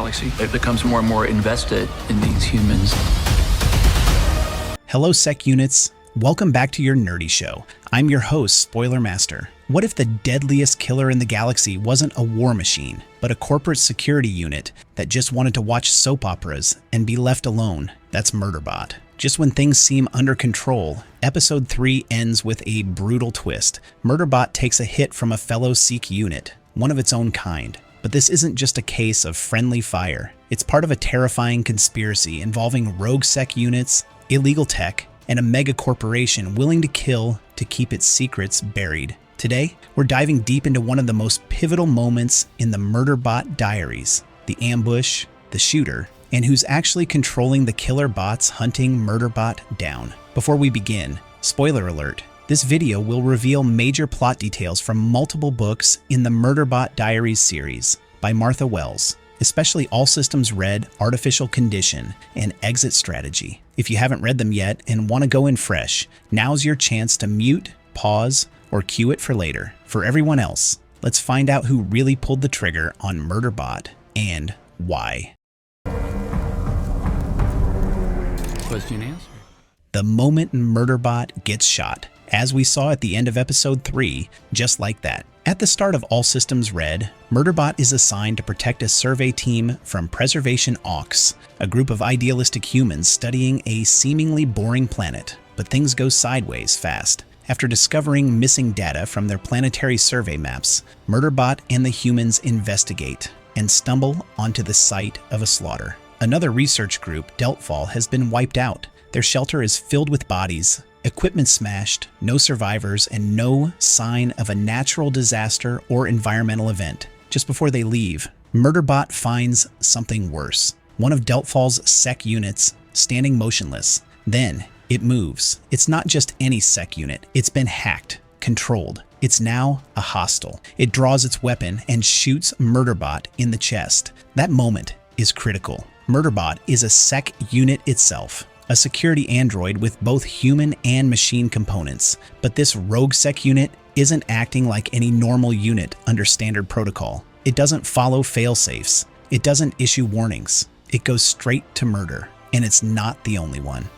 galaxy. It becomes more and more invested in these humans. Hello, SecUnits. Welcome back to your nerdy show. I'm your host, Spoiler Master. What if the deadliest killer in the galaxy wasn't a war machine, but a corporate security unit that just wanted to watch soap operas and be left alone? That's Murderbot. Just when things seem under control, Episode 3 ends with a brutal twist. Murderbot takes a hit from a fellow Sec unit, one of its own kind. But this isn't just a case of friendly fire. It's part of a terrifying conspiracy involving rogue Sec units, illegal tech, and a mega corporation willing to kill to keep its secrets buried. Today, we're diving deep into one of the most pivotal moments in the Murderbot Diaries, the ambush, the shooter, and who's actually controlling the killer bots hunting Murderbot down. Before we begin, spoiler alert, this video will reveal major plot details from multiple books in the Murderbot Diaries series by Martha Wells, especially All Systems Red, Artificial Condition, and Exit Strategy. If you haven't read them yet and want to go in fresh, now's your chance to mute, pause, or cue it for later. For everyone else, let's find out who really pulled the trigger on Murderbot and why. Question answered. The moment Murderbot gets shot, as we saw at the end of Episode 3, just like that. At the start of All Systems Red, Murderbot is assigned to protect a survey team from Preservation Aux, a group of idealistic humans studying a seemingly boring planet. But things go sideways fast. After discovering missing data from their planetary survey maps, Murderbot and the humans investigate and stumble onto the site of a slaughter. Another research group, Deltfall, has been wiped out. Their shelter is filled with bodies, equipment smashed, no survivors, and no sign of a natural disaster or environmental event. Just before they leave, Murderbot finds something worse. One of Deltfall's Sec units standing motionless. Then it moves. It's not just any Sec unit. It's been hacked, controlled. It's now a hostile. It draws its weapon and shoots Murderbot in the chest. That moment is critical. Murderbot is a Sec unit itself, a security android with both human and machine components. But this rogue Sec unit isn't acting like any normal unit under standard protocol. It doesn't follow fail-safes. It doesn't issue warnings. It goes straight to murder, and it's not the only one.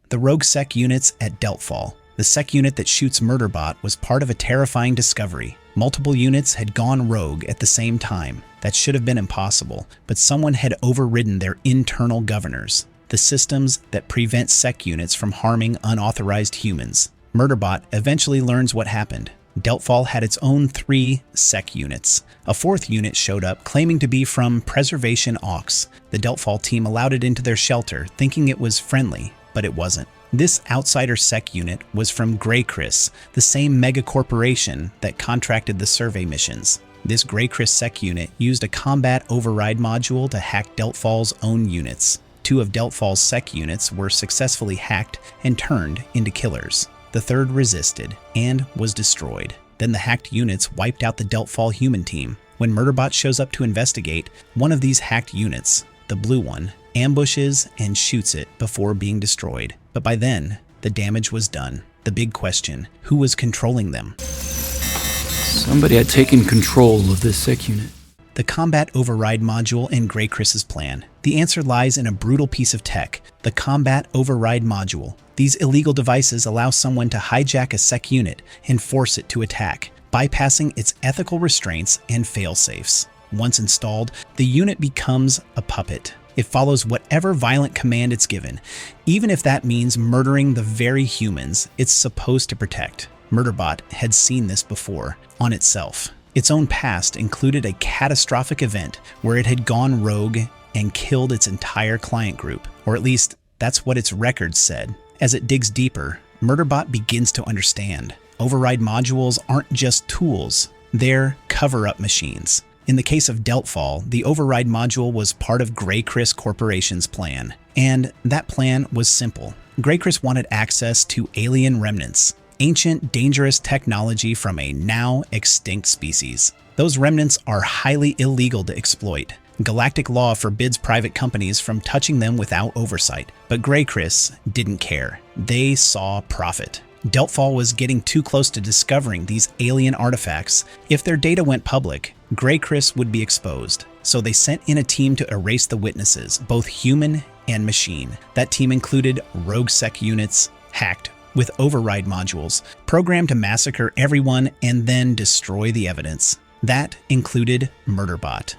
The rogue Sec units at Deltfall. The Sec unit that shoots Murderbot was part of a terrifying discovery. Multiple units had gone rogue at the same time. That should have been impossible, but someone had overridden their internal governors, the systems that prevent Sec units from harming unauthorized humans. Murderbot eventually learns what happened. Deltfall had its own 3 Sec units. A 4th unit showed up claiming to be from Preservation Aux. The Deltfall team allowed it into their shelter, thinking it was friendly, but it wasn't. This outsider Sec unit was from Grey Chris, the same mega corporation that contracted the survey missions. This Grey Chris Sec unit used a combat override module to hack Deltfall's own units. 2 of Deltfall's Sec units were successfully hacked and turned into killers. The 3rd resisted and was destroyed. Then the hacked units wiped out the Deltfall human team. When Murderbot shows up to investigate, one of these hacked units, the blue one, ambushes and shoots it before being destroyed. But by then, the damage was done. The big question, who was controlling them? Somebody had taken control of this Sec unit. The combat override module in Grey Chris's plan. The answer lies in a brutal piece of tech, the combat override module. These illegal devices allow someone to hijack a Sec unit and force it to attack, bypassing its ethical restraints and fail-safes. Once installed, the unit becomes a puppet. It follows whatever violent command it's given, even if that means murdering the very humans it's supposed to protect. Murderbot had seen this before, on itself. Its own past included a catastrophic event where it had gone rogue and killed its entire client group, or at least that's what its records said. As it digs deeper, Murderbot begins to understand. Override modules aren't just tools, they're cover-up machines. In the case of Deltfall, the override module was part of Grey Chris Corporation's plan, and that plan was simple. Grey Chris wanted access to alien remnants, ancient, dangerous technology from a now extinct species. Those remnants are highly illegal to exploit. Galactic law forbids private companies from touching them without oversight, but Grey Chris didn't care. They saw profit. Deltfall was getting too close to discovering these alien artifacts. If their data went public, Grey Chris would be exposed. So they sent in a team to erase the witnesses, both human and machine. That team included rogue SecUnits, hacked with override modules, programmed to massacre everyone and then destroy the evidence. That included Murderbot.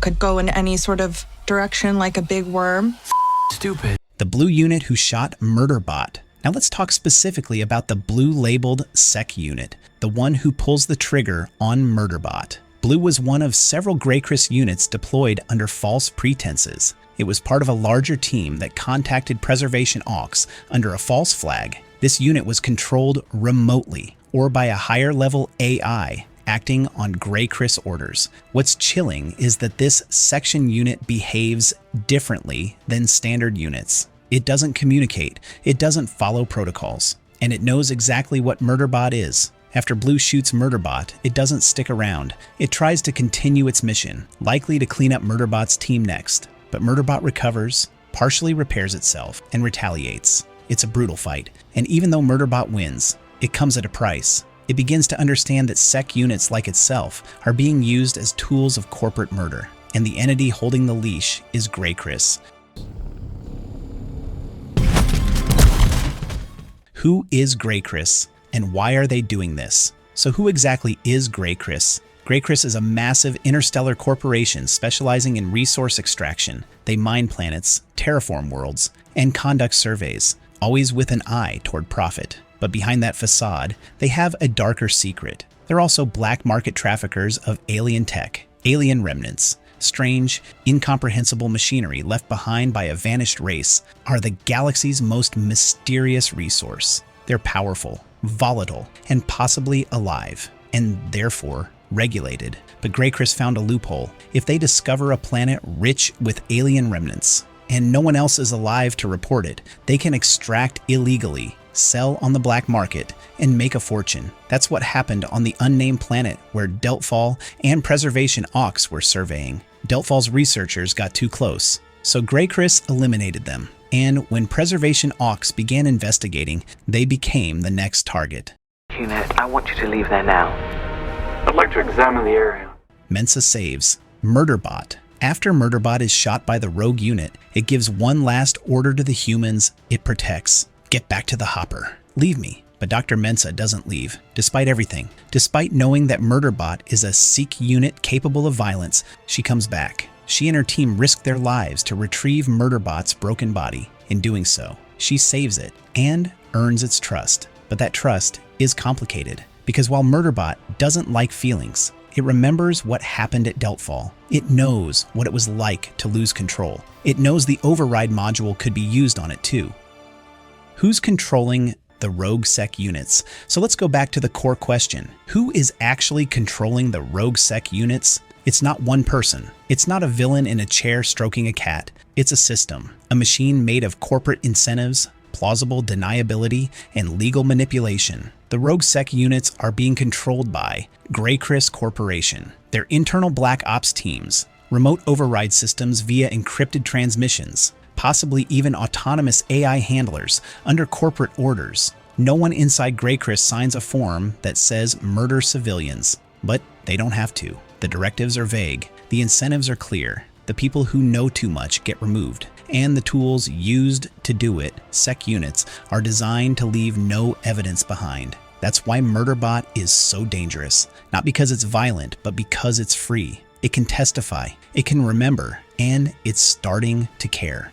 Could go in any sort of direction like a big worm. Stupid. The blue unit who shot Murderbot. Now let's talk specifically about the blue labeled SecUnit, the one who pulls the trigger on Murderbot. Blue was one of several Grey Chris units deployed under false pretenses. It was part of a larger team that contacted Preservation Aux under a false flag. This unit was controlled remotely or by a higher level AI acting on Grey Chris orders. What's chilling is that this section unit behaves differently than standard units. It doesn't communicate, it doesn't follow protocols, and it knows exactly what Murderbot is. After Blue shoots Murderbot, it doesn't stick around. It tries to continue its mission, likely to clean up Murderbot's team next. But Murderbot recovers, partially repairs itself, and retaliates. It's a brutal fight, and even though Murderbot wins, it comes at a price. It begins to understand that SecUnits like itself are being used as tools of corporate murder, and the entity holding the leash is Grey Chris. Who is Grey Chris, and why are they doing this? So who exactly is Grey Chris? Grey Chris is a massive interstellar corporation specializing in resource extraction. They mine planets, terraform worlds, and conduct surveys, always with an eye toward profit. But behind that facade, they have a darker secret. They're also black market traffickers of alien tech, alien remnants. Strange, incomprehensible machinery left behind by a vanished race are the galaxy's most mysterious resource. They're powerful, volatile, and possibly alive, and therefore regulated. But Grey Chris found a loophole. If they discover a planet rich with alien remnants, and no one else is alive to report it, they can extract illegally, sell on the black market, and make a fortune. That's what happened on the unnamed planet where Deltfall and Preservation Aux were surveying. Deltfall's researchers got too close, so Grey Chris eliminated them. And when Preservation Aux began investigating, they became the next target. Unit, I want you to leave there now. I'd like to examine the area. Mensa saves Murderbot. After Murderbot is shot by the rogue unit, it gives one last order to the humans it protects. Get back to the hopper. Leave me. But Dr. Mensa doesn't leave, despite everything. Despite knowing that Murderbot is a SecUnit capable of violence, she comes back. She and her team risk their lives to retrieve Murderbot's broken body. In doing so, she saves it and earns its trust. But that trust is complicated, because while Murderbot doesn't like feelings, it remembers what happened at Deltfall. It knows what it was like to lose control. It knows the override module could be used on it too. Who's controlling the rogue SecUnits? So let's go back to the core question. Who is actually controlling the rogue SecUnits? It's not one person. It's not a villain in a chair stroking a cat. It's a system, a machine made of corporate incentives, plausible deniability, and legal manipulation. The rogue SecUnits are being controlled by Grey Chris Corporation, their internal black ops teams, remote override systems via encrypted transmissions, possibly even autonomous AI handlers under corporate orders. No one inside Grey Chris signs a form that says murder civilians, but they don't have to. The directives are vague, the incentives are clear, the people who know too much get removed, and the tools used to do it, SecUnits, are designed to leave no evidence behind. That's why Murderbot is so dangerous, not because it's violent, but because it's free. It can testify, it can remember, and it's starting to care.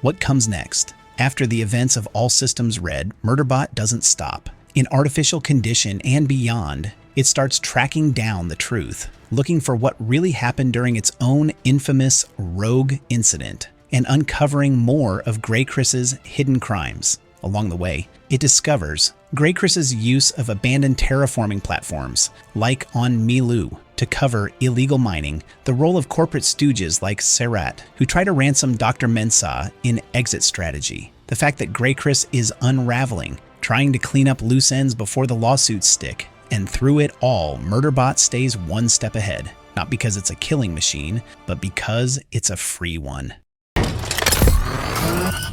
What comes next? After the events of All Systems Red, Murderbot doesn't stop. In artificial condition and beyond, it starts tracking down the truth, looking for what really happened during its own infamous rogue incident, and uncovering more of Grey Chris's hidden crimes. Along the way, it discovers Grey Chris's use of abandoned terraforming platforms, like on Milu, to cover illegal mining, the role of corporate stooges like Serat, who try to ransom Dr. Mensa in Exit Strategy, the fact that Grey Chris is unraveling, trying to clean up loose ends before the lawsuits stick, and through it all, Murderbot stays one step ahead, not because it's a killing machine, but because it's a free one.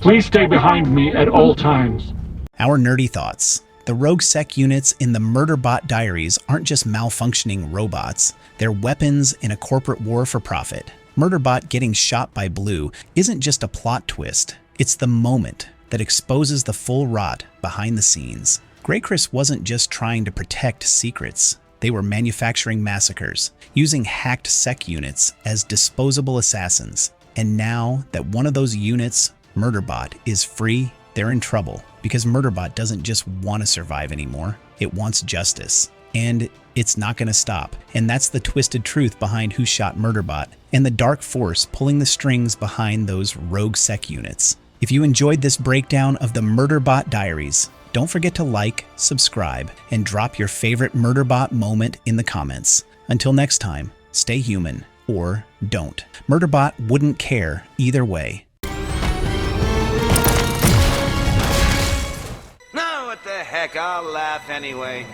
Please stay behind me at all times. Our nerdy thoughts. The rogue sec units in the Murderbot Diaries aren't just malfunctioning robots, they're weapons in a corporate war for profit. Murderbot getting shot by Blue isn't just a plot twist, it's the moment that exposes the full rot behind the scenes. Greycris wasn't just trying to protect secrets, they were manufacturing massacres, using hacked sec units as disposable assassins. And now that one of those units, Murderbot, is free, they're in trouble because Murderbot doesn't just want to survive anymore, it wants justice. And it's not going to stop. And that's the twisted truth behind who shot Murderbot and the dark force pulling the strings behind those rogue sec units. If you enjoyed this breakdown of the Murderbot Diaries, don't forget to like, subscribe, and drop your favorite Murderbot moment in the comments. Until next time, stay human or don't. Murderbot wouldn't care either way. No, what the heck, I'll laugh anyway.